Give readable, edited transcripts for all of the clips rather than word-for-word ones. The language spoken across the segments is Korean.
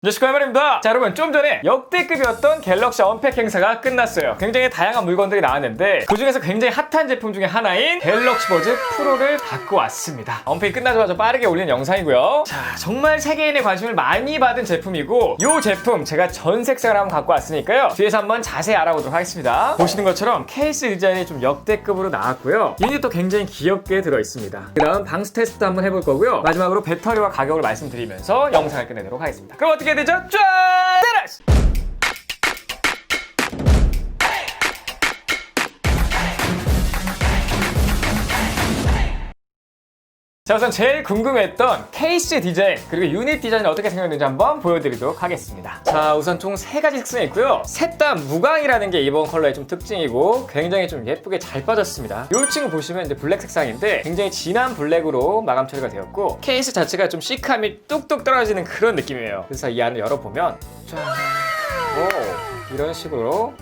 뉴스코야말입니다. 자, 여러분, 좀 전에 역대급이었던 갤럭시 언팩 행사가 끝났어요. 굉장히 다양한 물건들이 나왔는데 그중에서 굉장히 핫한 제품 중에 하나인 갤럭시 버즈 프로를 갖고 왔습니다. 언팩이 끝나자마자 빠르게 올린 영상이고요. 자, 정말 세계인의 관심을 많이 받은 제품이고 이 제품 제가 전 색상을 한번 갖고 왔으니까요. 뒤에서 한번 자세히 알아보도록 하겠습니다. 보시는 것처럼 케이스 디자인이 좀 역대급으로 나왔고요. 유닛도 굉장히 귀엽게 들어있습니다. 그 다음 방수 테스트 한번 해볼 거고요. 마지막으로 배터리와 가격을 말씀드리면서 영상을 끝내도록 하겠습니다. 그럼 어떻게 되죠? 짠! 테라스! 자, 우선 제일 궁금했던 케이스 디자인 그리고 유닛 디자인이 어떻게 생겼는지 한번 보여드리도록 하겠습니다. 자, 우선 총 3가지 색상이 있고요. 셋 다 무광이라는 게 이번 컬러의 좀 특징이고 굉장히 좀 예쁘게 잘 빠졌습니다. 이 친구 보시면 이제 블랙 색상인데 굉장히 진한 블랙으로 마감 처리가 되었고 케이스 자체가 좀 시크함이 뚝뚝 떨어지는 그런 느낌이에요. 그래서 이 안을 열어보면 짠! 오, 이런 식으로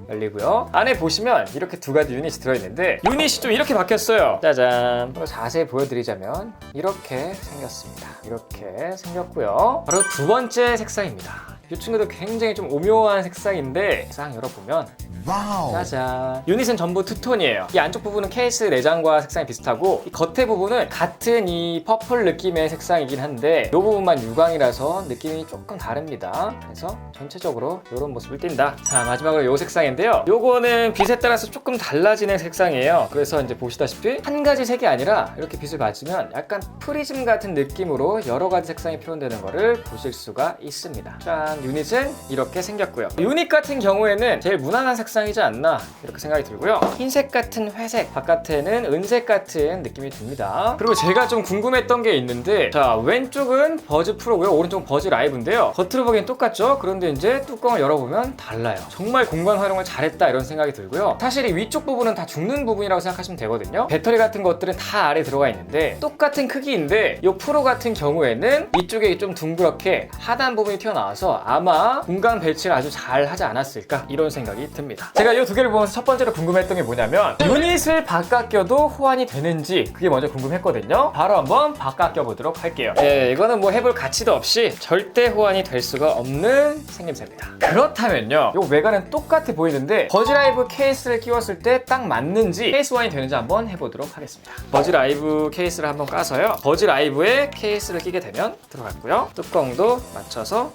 열리고요. 안에 보시면 이렇게 2가지 유닛이 들어있는데 유닛이 좀 이렇게 바뀌었어요. 짜잔. 자세히 보여드리자면 이렇게 생겼습니다. 이렇게 생겼고요. 바로 2번째 색상입니다. 이 친구도 굉장히 좀 오묘한 색상인데 싹 열어보면 와우. 짜잔. 유닛은 전부 투톤이에요. 이 안쪽 부분은 케이스 내장과 색상이 비슷하고 이 겉에 부분은 같은 이 퍼플 느낌의 색상이긴 한데 이 부분만 유광이라서 느낌이 조금 다릅니다. 그래서 전체적으로 이런 모습을 띈다. 자, 마지막으로 이 색상인데요. 요거는 빛에 따라서 조금 달라지는 색상이에요. 그래서 이제 보시다시피 한 가지 색이 아니라 이렇게 빛을 맞으면 약간 프리즘 같은 느낌으로 여러 가지 색상이 표현되는 거를 보실 수가 있습니다. 짠. 유닛은 이렇게 생겼고요. 유닛 같은 경우에는 제일 무난한 색상이지 않나 이렇게 생각이 들고요. 흰색 같은 회색, 바깥에는 은색 같은 느낌이 듭니다. 그리고 제가 좀 궁금했던 게 있는데 자, 왼쪽은 버즈 프로고요. 오른쪽은 버즈 라이브인데요. 겉으로 보기엔 똑같죠? 그런데 이제 뚜껑을 열어보면 달라요. 정말 공간 활용을 잘했다 이런 생각이 들고요. 사실 이 위쪽 부분은 다 죽는 부분이라고 생각하시면 되거든요. 배터리 같은 것들은 다 아래 들어가 있는데 똑같은 크기인데 이 프로 같은 경우에는 이쪽에 좀 둥그렇게 하단 부분이 튀어나와서 아마 공간 배치를 아주 잘 하지 않았을까 이런 생각이 듭니다. 제가 이 2개를 보면서 첫 번째로 궁금했던 게 뭐냐면 유닛을 바꿔 껴도 호환이 되는지 그게 먼저 궁금했거든요. 바로 한번 바꿔 껴보도록 할게요. 이거는 뭐 해볼 가치도 없이 절대 호환이 될 수가 없는 생김새입니다. 그렇다면요, 이 외관은 똑같아 보이는데 버즈라이브 케이스를 끼웠을 때 딱 맞는지 케이스 호환이 되는지 한번 해보도록 하겠습니다. 버즈라이브 케이스를 한번 까서요, 버즈라이브에 케이스를 끼게 되면 들어갔고요. 뚜껑도 맞춰서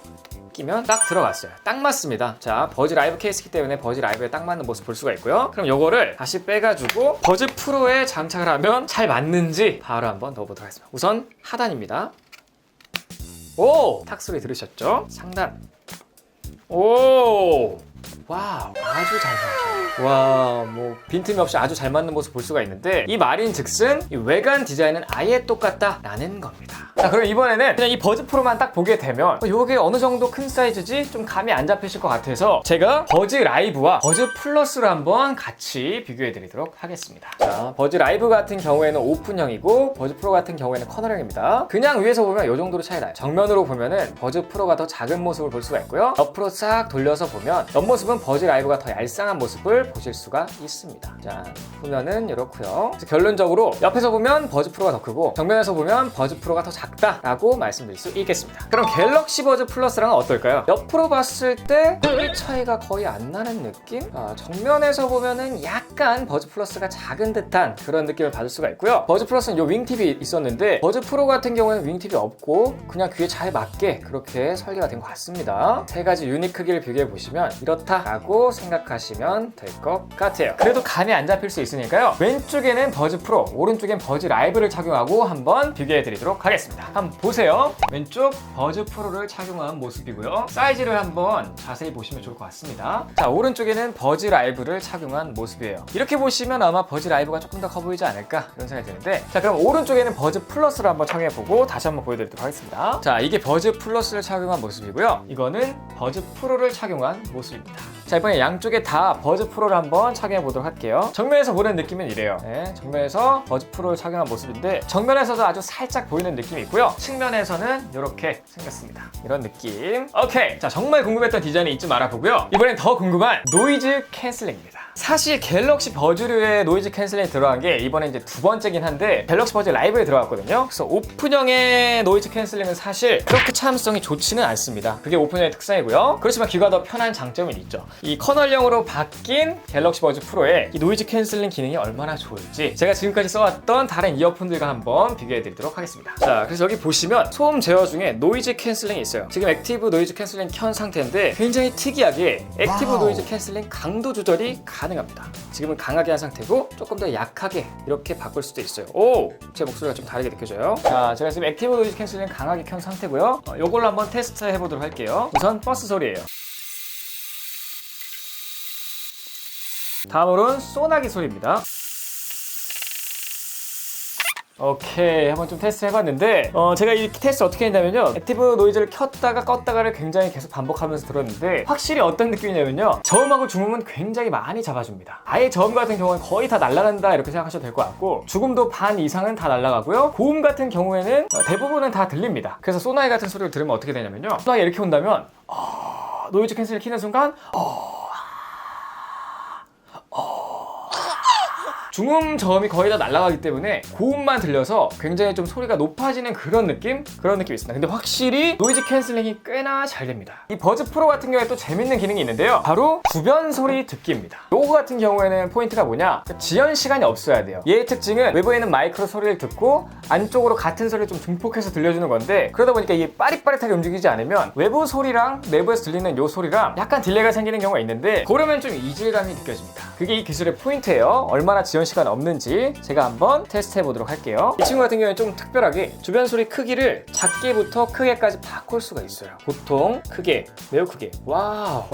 끼면 딱 들어갔어요. 딱 맞습니다. 자, 버즈 라이브 케이스이기 때문에 버즈 라이브에 딱 맞는 모습 볼 수가 있고요. 그럼 요거를 다시 빼가지고 버즈 프로에 장착을 하면 잘 맞는지 바로 한번 넣어보도록 하겠습니다. 우선 하단입니다. 오! 탁 소리 들으셨죠? 상단. 오! 와우, 아주 잘 맞아요. 와, 뭐 빈틈이 없이 아주 잘 맞는 모습 볼 수가 있는데 이 말인즉슨 이 외관 디자인은 아예 똑같다라는 겁니다. 자, 그럼 이번에는 그냥 이 버즈 프로만 딱 보게 되면 이게 어느 정도 큰 사이즈지 좀 감이 안 잡히실 것 같아서 제가 버즈 라이브와 버즈 플러스를 한번 같이 비교해 드리도록 하겠습니다. 자, 버즈 라이브 같은 경우에는 오픈형이고 버즈 프로 같은 경우에는 커널형입니다. 그냥 위에서 보면 이 정도로 차이 나요. 정면으로 보면은 버즈 프로가 더 작은 모습을 볼 수가 있고요. 옆으로 싹 돌려서 보면 옆모습은 버즈 라이브가 더 얄쌍한 모습을 보실 수가 있습니다. 자, 보면은 이렇고요. 결론적으로 옆에서 보면 버즈 프로가 더 크고 정면에서 보면 버즈 프로가 더 작다라고 말씀드릴 수 있겠습니다. 그럼 갤럭시 버즈 플러스랑은 어떨까요? 옆으로 봤을 때 크기 차이가 거의 안 나는 느낌? 정면에서 보면은 약간 버즈 플러스가 작은 듯한 그런 느낌을 받을 수가 있고요. 버즈 플러스는 이 윙팁이 있었는데 버즈 프로 같은 경우에는 윙팁이 없고 그냥 귀에 잘 맞게 그렇게 설계가 된 것 같습니다. 3가지 유닛 크기를 비교해 보시면 이렇다라고 생각하시면 될 것 같아요. 그래도 감이 안 잡힐 수 있으니까요, 왼쪽에는 버즈 프로, 오른쪽엔 버즈 라이브를 착용하고 한번 비교해 드리도록 하겠습니다. 한번 보세요. 왼쪽 버즈 프로를 착용한 모습이고요. 사이즈를 한번 자세히 보시면 좋을 것 같습니다. 자, 오른쪽에는 버즈 라이브를 착용한 모습이에요. 이렇게 보시면 아마 버즈 라이브가 조금 더 커 보이지 않을까 이런 생각이 드는데, 자, 그럼 오른쪽에는 버즈 플러스를 한번 착용해보고 다시 한번 보여드리도록 하겠습니다. 자, 이게 버즈 플러스를 착용한 모습이고요. 이거는 버즈 프로를 착용한 모습입니다. 자, 이번에 양쪽에 다 버즈 프로를 한번 착용해 보도록 할게요. 정면에서 보는 느낌은 이래요. 네, 정면에서 버즈 프로를 착용한 모습인데 정면에서도 아주 살짝 보이는 느낌이 있고요. 측면에서는 이렇게 생겼습니다. 이런 느낌. 오케이. 자, 정말 궁금했던 디자인이 잊지 말아보고요. 이번엔 더 궁금한 노이즈 캔슬링입니다. 사실 갤럭시 버즈류의 노이즈 캔슬링이 들어간 게 이번에 이제 두 번째긴 한데 갤럭시 버즈 라이브에 들어갔거든요. 그래서 오픈형의 노이즈 캔슬링은 사실 그렇게 참음성이 좋지는 않습니다. 그게 오픈형의 특성이고요. 그렇지만 귀가 더 편한 장점은 있죠. 이 커널형으로 바뀐 갤럭시 버즈 프로의 이 노이즈 캔슬링 기능이 얼마나 좋을지 제가 지금까지 써왔던 다른 이어폰들과 한번 비교해드리도록 하겠습니다. 자, 그래서 여기 보시면 소음 제어 중에 노이즈 캔슬링이 있어요. 지금 액티브 노이즈 캔슬링 켠 상태인데 굉장히 특이하게 액티브 노이즈 캔슬링 강도 조절이 가능합니다. 지금은 강하게 한 상태고 조금 더 약하게 이렇게 바꿀 수도 있어요. 오! 제 목소리가 좀 다르게 느껴져요. 자, 제가 지금 액티브 노이즈 캔슬링 강하게 켠 상태고요. 이걸로 한번 테스트 해보도록 할게요. 우선 버스 소리예요. 다음으로는 소나기 소리입니다. 오케이, 한번 좀 테스트 해봤는데 제가 이 테스트 어떻게 했냐면요, 액티브 노이즈를 켰다가 껐다가를 굉장히 계속 반복하면서 들었는데 확실히 어떤 느낌이냐면요, 저음하고 중음은 굉장히 많이 잡아줍니다. 아예 저음 같은 경우는 거의 다 날아간다 이렇게 생각하셔도 될 것 같고, 중음도 반 이상은 다 날아가고요, 고음 같은 경우에는 대부분은 다 들립니다. 그래서 소나기 같은 소리를 들으면 어떻게 되냐면요, 소나기 이렇게 온다면 노이즈 캔슬을 키는 순간 중음 저음이 거의 다 날아가기 때문에 고음만 들려서 굉장히 좀 소리가 높아지는 그런 느낌이 있습니다. 근데 확실히 노이즈 캔슬링이 꽤나 잘 됩니다. 이 버즈 프로 같은 경우에 또 재밌는 기능이 있는데요, 바로 주변 소리 듣기입니다. 요거 같은 경우에는 포인트가 뭐냐, 지연 시간이 없어야 돼요. 얘의 특징은 외부에 있는 마이크로 소리를 듣고 안쪽으로 같은 소리를 좀 증폭해서 들려주는 건데, 그러다 보니까 이게 빠릿빠릿하게 움직이지 않으면 외부 소리랑 내부에서 들리는 요 소리랑 약간 딜레이가 생기는 경우가 있는데, 그러면 좀 이질감이 느껴집니다. 그게 이 기술의 포인트예요. 얼마나 지연 시간 없는지 제가 한번 테스트 해보도록 할게요. 이 친구 같은 경우에는 좀 특별하게 주변 소리 크기를 작게부터 크게까지 바꿀 수가 있어요. 보통, 크게, 매우 크게. 와,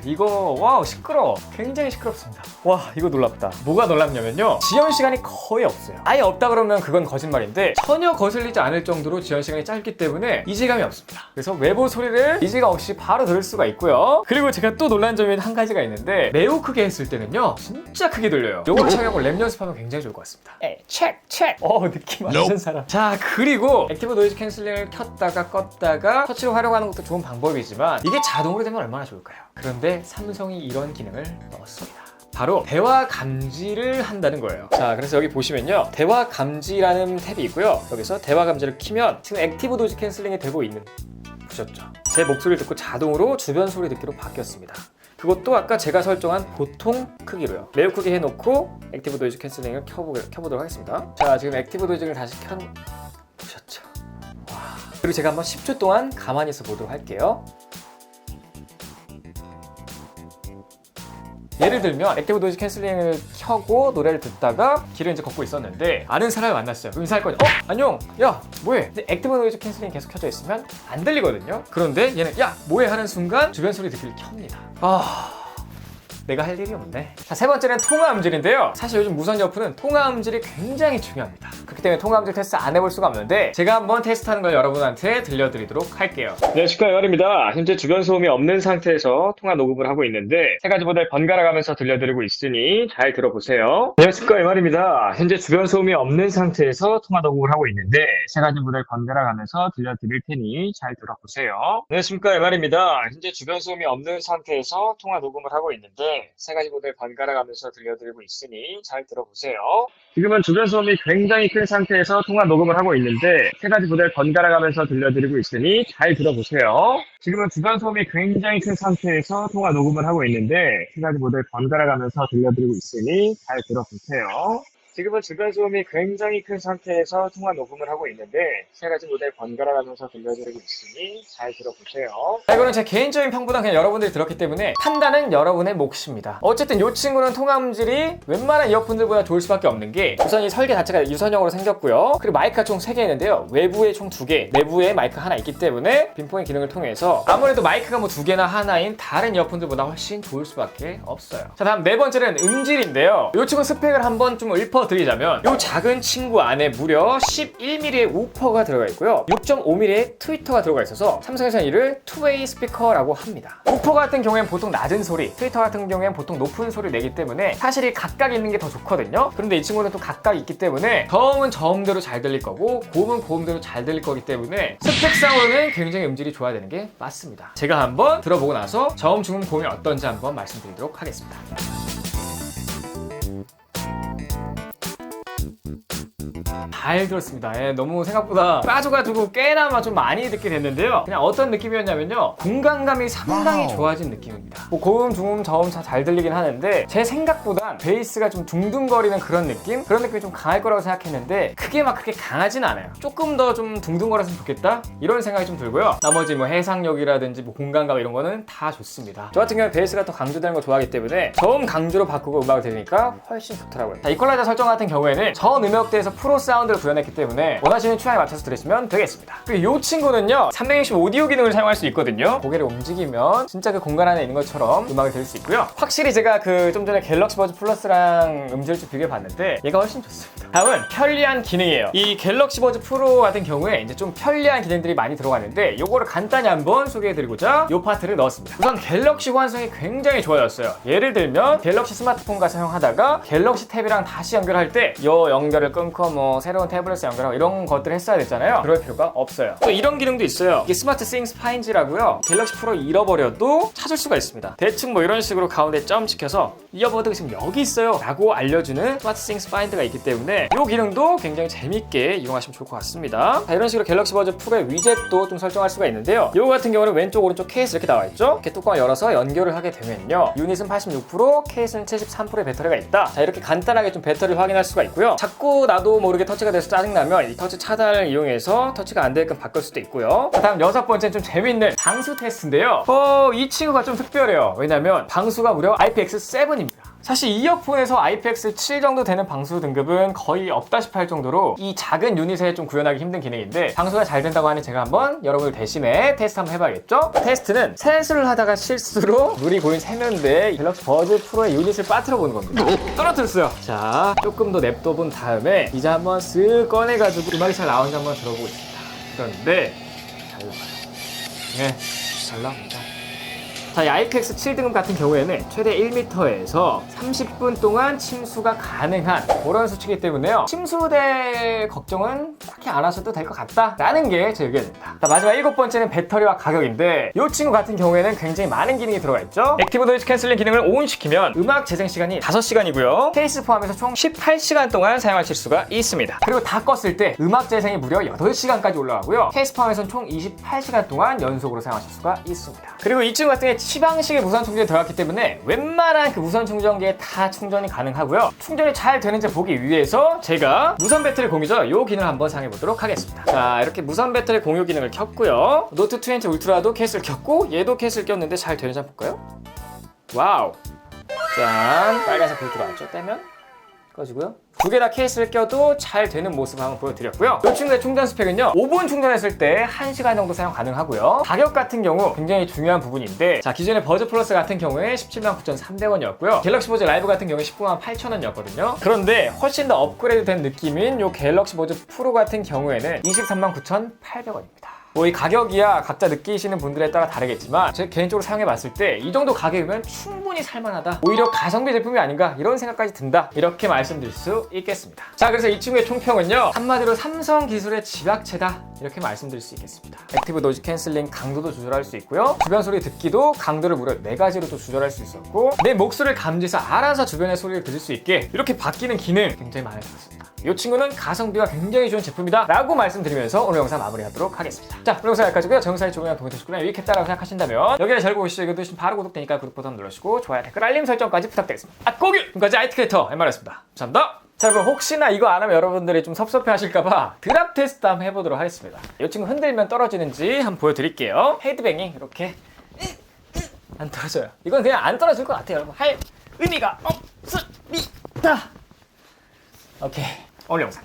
이거 와우, 시끄러워. 굉장히 시끄럽습니다. 와, 이거 놀랍다. 뭐가 놀랍냐면요, 지연 시간이 거의 없어요. 아예 없다 그러면 그건 거짓말인데 전혀 거슬리지 않을 정도로 지연 시간이 짧기 때문에 이질감이 없습니다. 그래서 외부 소리를 이질감 없이 바로 들을 수가 있고요. 그리고 제가 또 놀란 점이 한 가지가 있는데, 매우 크게 했을 때는요 진짜 크게 들려요. 요거 착용하고 랩 연습하면 굉장히 좋을 것 같습니다. 체크! 느낌 완전 사람. 자, 그리고 액티브 노이즈 캔슬링을 켰다가 껐다가 터치로 활용하는 것도 좋은 방법이지만 이게 자동으로 되면 얼마나 좋을까요? 그런데 삼성이 이런 기능을 넣었습니다. 바로 대화 감지를 한다는 거예요. 자, 그래서 여기 보시면요, 대화 감지라는 탭이 있고요. 여기서 대화 감지를 키면 지금 액티브 노이즈 캔슬링이 되고 있는, 보셨죠? 제 목소리를 듣고 자동으로 주변 소리 듣기로 바뀌었습니다. 그것도 아까 제가 설정한 보통 크기로요. 매우 크게 해놓고 액티브 노이즈 캔슬링을 켜보도록 하겠습니다. 자, 지금 액티브 노이즈를 다시 보셨죠? 와. 그리고 제가 한번 10초 동안 가만히 있어 보도록 할게요. 예를 들면 액티브 노이즈 캔슬링을 켜고 노래를 듣다가 길을 이제 걷고 있었는데 아는 사람을 만났어요. 그럼 인사할 거죠. 안녕! 야, 뭐해? 근데 액티브 노이즈 캔슬링이 계속 켜져 있으면 안 들리거든요. 그런데 얘는 야, 뭐해? 하는 순간 주변 소리 듣기를 켭니다. 내가 할 일이 없네. 자, 세 번째는 통화 음질인데요. 사실 요즘 무선 이어폰은 통화 음질이 굉장히 중요합니다. 그렇기 때문에 통화 음질 테스트 안 해볼 수가 없는데 제가 한번 테스트하는 걸 여러분한테 들려드리도록 할게요. 네, 안녕하십니까, 열입니다. 현재 주변 소음이 없는 상태에서 통화 녹음을 하고 있는데 세 가지 모델 번갈아 가면서 들려드리고 있으니 잘 들어보세요. 안녕하십니까, 열입니다. 현재 주변 소음이 없는 상태에서 통화 녹음을 하고 있는데 세 가지 모델 번갈아 가면서 들려드릴 테니 잘 들어보세요. 안녕하십니까, 열입니다. 현재 주변 소음이 없는 상태에서 통화 녹음을 하고 있는데 세 가지 모델 번갈아 가면서 들려드리고 있으니 잘 들어보세요. 지금은 주변 소음이 굉장히 큰 상태에서 통화 녹음을 하고 있는데 세 가지 모델 번갈아 가면서 들려드리고 있으니 잘 들어보세요. 지금은 주변 소음이 굉장히 큰 상태에서 통화 녹음을 하고 있는데 세 가지 모델 번갈아 가면서 들려드리고 있으니 잘 들어보세요. 지금은 주변 소음이 굉장히 큰 상태에서 통화 녹음을 하고 있는데 세 가지 모델 번갈아 가면서 들려드리고 있으니 잘 들어보세요. 자, 이거는 제 개인적인 평보다 그냥 여러분들이 들었기 때문에 판단은 여러분의 몫입니다. 어쨌든 이 친구는 통화 음질이 웬만한 이어폰들보다 좋을 수밖에 없는 게, 우선 이 설계 자체가 유선형으로 생겼고요. 그리고 마이크가 총 3개 있는데요, 외부에 총 2개, 내부에 마이크 하나 있기 때문에 빈포인 기능을 통해서 아무래도 마이크가 뭐 2개나 하나인 다른 이어폰들보다 훨씬 좋을 수밖에 없어요. 자, 다음 네 번째는 음질인데요. 이 친구 스펙을 한번 좀 읊어드리자면 이 작은 친구 안에 무려 11mm의 우퍼가 들어가 있고요, 6.5mm의 트위터가 들어가 있어서 삼성에서는 이를 투웨이 스피커라고 합니다. 우퍼 같은 경우에는 보통 낮은 소리, 트위터 같은 경우에는 보통 높은 소리를 내기 때문에 사실 이 각각 있는 게 더 좋거든요. 그런데 이 친구는 또 각각 있기 때문에 저음은 저음대로 잘 들릴 거고 고음은 고음대로 잘 들릴 거기 때문에 스펙상으로는 굉장히 음질이 좋아야 되는 게 맞습니다. 제가 한번 들어보고 나서 저음, 중음, 고음이 어떤지 한번 말씀드리도록 하겠습니다. 잘 들었습니다. 예, 너무 생각보다 빠져가지고 꽤나마 좀 많이 듣게 됐는데요. 그냥 어떤 느낌이었냐면요, 공간감이 상당히 좋아진 느낌입니다. 뭐 고음, 중음, 저음 잘 들리긴 하는데 제 생각보단 베이스가 좀 둥둥거리는 그런 느낌이 좀 강할 거라고 생각했는데 그게 막 그렇게 강하진 않아요. 조금 더 좀 둥둥거렸으면 좋겠다 이런 생각이 좀 들고요. 나머지 뭐 해상력이라든지 뭐 공간감 이런 거는 다 좋습니다. 저 같은 경우에 베이스가 더 강조되는 걸 좋아하기 때문에 저음 강조로 바꾸고 음악을 들으니까 훨씬 좋더라고요. 자, 이퀄라이저 설정 같은 경우에는 전 음역대에서 프로 사운드를 구현했기 때문에 원하시는 취향에 맞춰서 들으시면 되겠습니다. 그리고 이 친구는요 360 오디오 기능을 사용할 수 있거든요. 고개를 움직이면 진짜 그 공간 안에 있는 것처럼 음악을 들을 수 있고요. 확실히 제가 그 좀 전에 갤럭시 버즈 플러스랑 음질을 좀 비교해 봤는데 얘가 훨씬 좋습니다. 다음은 편리한 기능이에요. 이 갤럭시 버즈 프로 같은 경우에 이제 좀 편리한 기능들이 많이 들어가는데 요거를 간단히 한번 소개해드리고자 요 파트를 넣었습니다. 우선 갤럭시 호환성이 굉장히 좋아졌어요. 예를 들면 갤럭시 스마트폰과 사용하다가 갤럭시 탭이랑 다시 연결할 때 요 연결을 끊고 뭐 새로운 태블릿에 연결하고 이런 것들을 했어야 됐잖아요. 그럴 필요가 없어요. 또 이런 기능도 있어요. 이게 스마트 싱스 파인즈라고요. 갤럭시 프로 잃어버려도 찾을 수가 있습니다. 대충 뭐 이런 식으로 가운데 점 찍혀서 이어버드가 지금 여기 있어요 라고 알려주는 스마트 싱스 파인드가 있기 때문에 이 기능도 굉장히 재밌게 이용하시면 좋을 것 같습니다. 자, 이런 식으로 갤럭시 버즈 프로의 위젯도 좀 설정할 수가 있는데요. 이거 같은 경우는 왼쪽 오른쪽 케이스 이렇게 나와 있죠. 이렇게 뚜껑을 열어서 연결을 하게 되면요, 유닛은 86%, 케이스는 73%의 배터리가 있다. 자, 이렇게 간단하게 좀 배터리를 확인할 수가 있고요. 자꾸 나도 모르게 터치가 돼서 짜증나면 이 터치 차단을 이용해서 터치가 안 되게끔 바꿀 수도 있고요. 자, 다음 여섯 번째는 좀 재밌는 방수 테스트인데요. 이 친구가 좀 특별해요. 왜냐면 방수가 무려 IPX7입니다. 사실 이어폰에서 IPX7 정도 되는 방수 등급은 거의 없다시피 할 정도로 이 작은 유닛에 좀 구현하기 힘든 기능인데 방수가 잘 된다고 하니 제가 한번 여러분들 대신에 테스트 한번 해봐야겠죠? 테스트는 세수를 하다가 실수로 물이 고인 세면대에 갤럭시 버즈 프로의 유닛을 빠뜨려 보는 겁니다. 떨어뜨렸어요. 자, 조금 더 냅둬본 다음에 이제 한번 쓱 꺼내가지고 음악이 잘 나오는지 한번 들어보고 있습니다. 그런데 잘 나와요. 네, 잘 나옵니다. 자, 이 IPX 7등급 같은 경우에는 최대 1m에서 30분 동안 침수가 가능한 그런 수치이기 때문에요. 침수될 걱정은 딱히 안 하셔도 될 것 같다 라는 게 제 의견입니다. 자, 마지막 일곱 번째는 배터리와 가격인데 이 친구 같은 경우에는 굉장히 많은 기능이 들어가 있죠. 액티브 노이즈 캔슬링 기능을 ON시키면 음악 재생 시간이 5시간이고요. 케이스 포함해서 총 18시간 동안 사용하실 수가 있습니다. 그리고 다 껐을 때 음악 재생이 무려 8시간까지 올라가고요. 케이스 포함해서 총 28시간 동안 연속으로 사용하실 수가 있습니다. 그리고 이 친구 같은 경우에 치방식의 무선 충전이 들어갔기 때문에 웬만한 그 무선 충전기에 다 충전이 가능하고요. 충전이 잘 되는지 보기 위해서 제가 무선 배터리 공유죠, 이 기능을 한번 사용해 보도록 하겠습니다. 자, 이렇게 무선 배터리 공유 기능을 켰고요. 노트 20 울트라도 케이스를 켰고 얘도 케이스를 꼈는데 잘 되는지 한번 볼까요? 와우, 짠, 빨간색 불 들어왔죠. 떼면 꺼지고요. 두 개 다 케이스를 껴도 잘 되는 모습을 한번 보여드렸고요. 이 친구의 충전 스펙은요, 5분 충전했을 때 1시간 정도 사용 가능하고요. 가격 같은 경우 굉장히 중요한 부분인데, 자, 기존의 버즈 플러스 같은 경우에 179,300원이었고요. 갤럭시 버즈 라이브 같은 경우에 198,000원이었거든요. 그런데 훨씬 더 업그레이드 된 느낌인 이 갤럭시 버즈 프로 같은 경우에는 239,800원입니다. 뭐 이 가격이야 각자 느끼시는 분들에 따라 다르겠지만 제가 개인적으로 사용해봤을 때 이 정도 가격이면 충분히 살만하다, 오히려 가성비 제품이 아닌가 이런 생각까지 든다, 이렇게 말씀드릴 수 있겠습니다. 자, 그래서 이 친구의 총평은요, 한마디로 삼성 기술의 집약체다 이렇게 말씀드릴 수 있겠습니다. 액티브 노이즈 캔슬링 강도도 조절할 수 있고요. 주변 소리 듣기도 강도를 무려 4가지로 또 조절할 수 있었고, 내 목소리를 감지해서 알아서 주변의 소리를 들을 수 있게 이렇게 바뀌는 기능 굉장히 많이 들었습니다. 이 친구는 가성비가 굉장히 좋은 제품이다 라고 말씀드리면서 오늘 영상 마무리하도록 하겠습니다. 자, 오늘 영상 여기까지고요. 저 영상이 조금이라도 도움이 되셨거나 유익했다고 생각하신다면 여기를 잘 보시죠. 이거 드시면 바로 구독되니까 구독 버튼 눌러주시고 좋아요, 댓글, 알림 설정까지 부탁드리겠습니다. 고기! 지금까지 IT크리에이터 MR이었습니다. 감사합니다. 자, 여러분 혹시나 이거 안 하면 여러분들이 좀 섭섭해 하실까봐 드랍 테스트 한번 해보도록 하겠습니다. 이 친구 흔들면 떨어지는지 한번 보여드릴게요. 헤드뱅이 이렇게 안 떨어져요. 이건 그냥 안 떨어질 것 같아요. 여러분 할 의미가 없습니다. 오케이, 오늘 영상